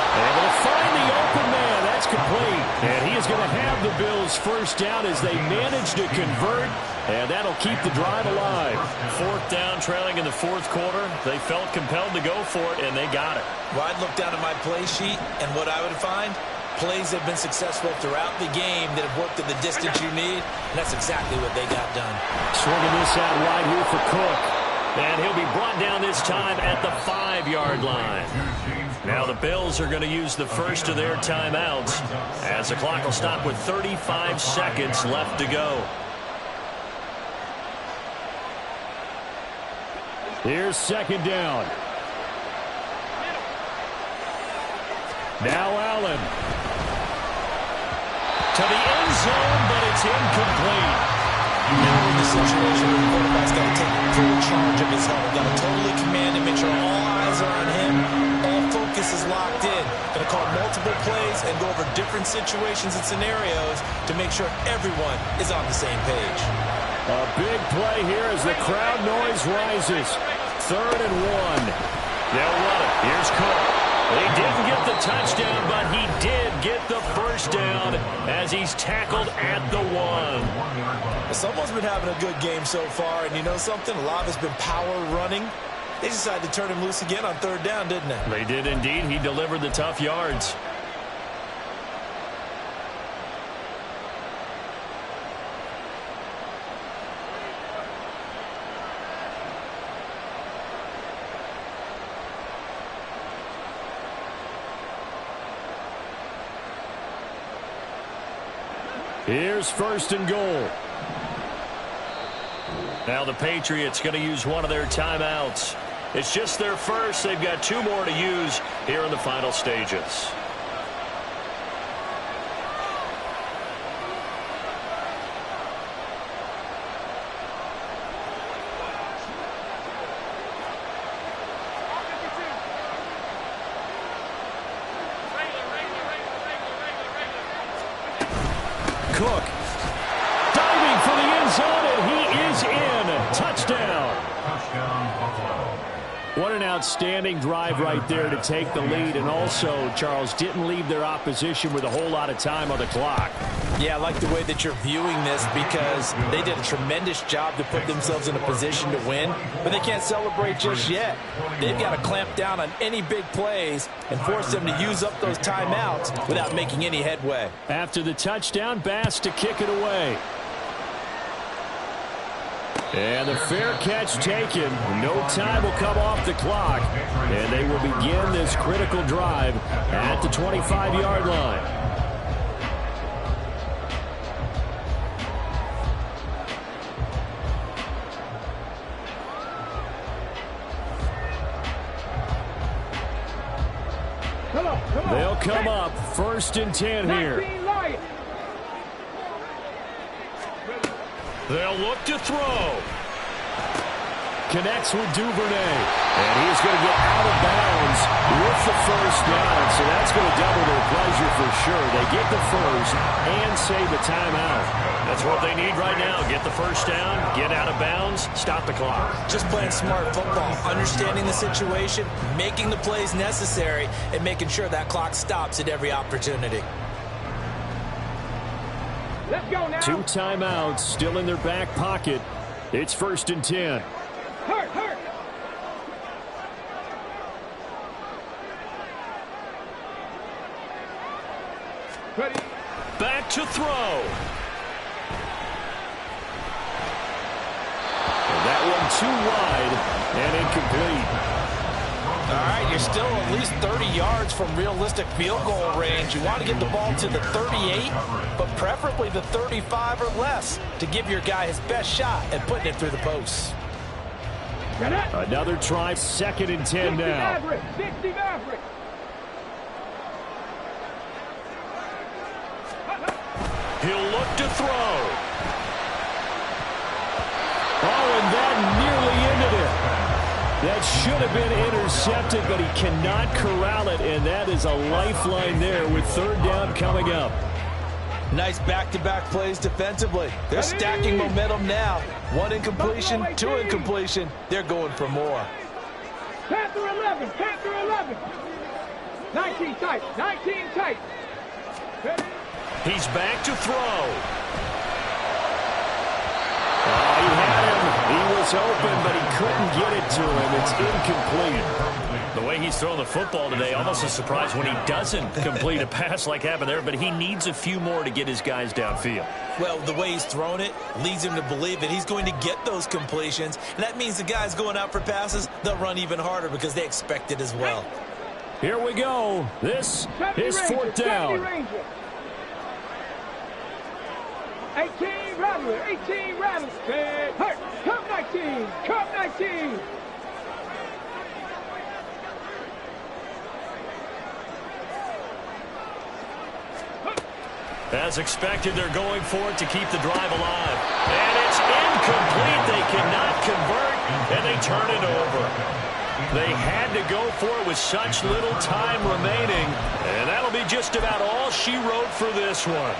Able to find the open man. That's complete. And he is going to have the Bills' first down as they manage to convert. And that'll keep the drive alive. 4th down, trailing in the 4th quarter. They felt compelled to go for it, and they got it. Well, I'd look down at my play sheet, and what I would find, plays that have been successful throughout the game that have worked at the distance you need, and that's exactly what they got done. Swinging this out wide here for Cook. And he'll be brought down this time at the 5-yard line. Now the Bills are going to use the first of their timeouts as the clock will stop with 35 seconds left to go. Here's 2nd down. Now Allen. To the end zone, but it's incomplete. Now in the situation where the quarterback's got to take full charge of his huddle, got to totally command and make sure all eyes are on him, all focus is locked in. Going to call multiple plays and go over different situations and scenarios to make sure everyone is on the same page. A big play here as the crowd noise rises. 3rd and 1. They'll run it. Here's Cook. He didn't get the touchdown, but he did get the first down as he's tackled at the 1. Someone's been having a good game so far, and you know something? A lot of it's been power running. They decided to turn him loose again on 3rd down, didn't they? They did indeed. He delivered the tough yards. Here's 1st and goal. Now the Patriots going to use one of their timeouts. It's just their first. They've got 2 more to use here in the final stages. Cook diving for the end zone, and he is in. Touchdown. What an outstanding drive right there to take the lead, and also, Charles, didn't leave their opposition with a whole lot of time on the clock. Yeah, I like the way that you're viewing this because they did a tremendous job to put themselves in a position to win, but they can't celebrate just yet. They've got to clamp down on any big plays and force them to use up those timeouts without making any headway. After the touchdown, Bass to kick it away. And the fair catch taken. No time will come off the clock. And they will begin this critical drive at the 25-yard line. They'll come up 1st and 10 here. They'll look to throw. Connects with Duvernay. And he is going to get out of bounds with the first down. So that's going to double their pleasure for sure. They get the first and save a timeout. That's what they need right now. Get the first down, get out of bounds, stop the clock. Just playing smart football, understanding the situation, making the plays necessary, and making sure that clock stops at every opportunity. Let's go now. 2 timeouts still in their back pocket. It's 1st and 10. Hurt. Ready. Back to throw. And that one too wide and incomplete. All right, you're still at least 30 yards from realistic field goal range. You want to get the ball to the 38, but preferably the 35 or less to give your guy his best shot at putting it through the posts. Another try, 2nd and 10 now. 60 Maverick. He'll look to throw. Oh, and that nearly ended it. That should have been intercepted, but he cannot corral it, and that is a lifeline there with 3rd down coming up. Nice back-to-back plays defensively. They're stacking momentum now. 1 incompletion, 2 incompletion. They're going for more. Panther 11. 19 tight. He's back to throw. Oh, he had him. He was open, but he couldn't get it to him. It's incomplete. The way he's throwing the football today, almost a surprise when he doesn't complete a pass like happened there, but he needs a few more to get his guys downfield. Well, the way he's thrown it leads him to believe that he's going to get those completions, and that means the guys going out for passes, they'll run even harder because they expect it as well. Here we go. This is 4th down. 18 Rattlers. Hurt. Come 19. As expected, they're going for it to keep the drive alive. And it's incomplete. They cannot convert, and they turn it over. They had to go for it with such little time remaining, and that'll be just about all she wrote for this one.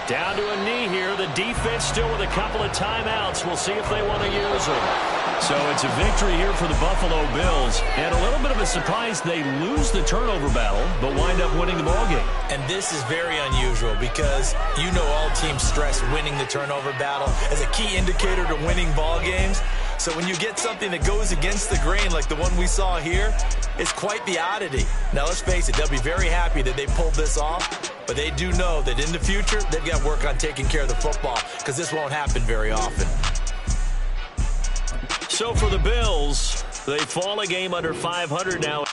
Down to a knee here. The defense still with a couple of timeouts. We'll see if they want to use them. So it's a victory here for the Buffalo Bills. And a little bit of a surprise, they lose the turnover battle, but wind up winning the ballgame. And this is very unusual because you know all teams stress winning the turnover battle as a key indicator to winning ball games. So when you get something that goes against the grain like the one we saw here, it's quite the oddity. Now, let's face it, they'll be very happy that they pulled this off, but they do know that in the future, they've got to work on taking care of the football because this won't happen very often. So for the Bills, they fall a game under 500 now.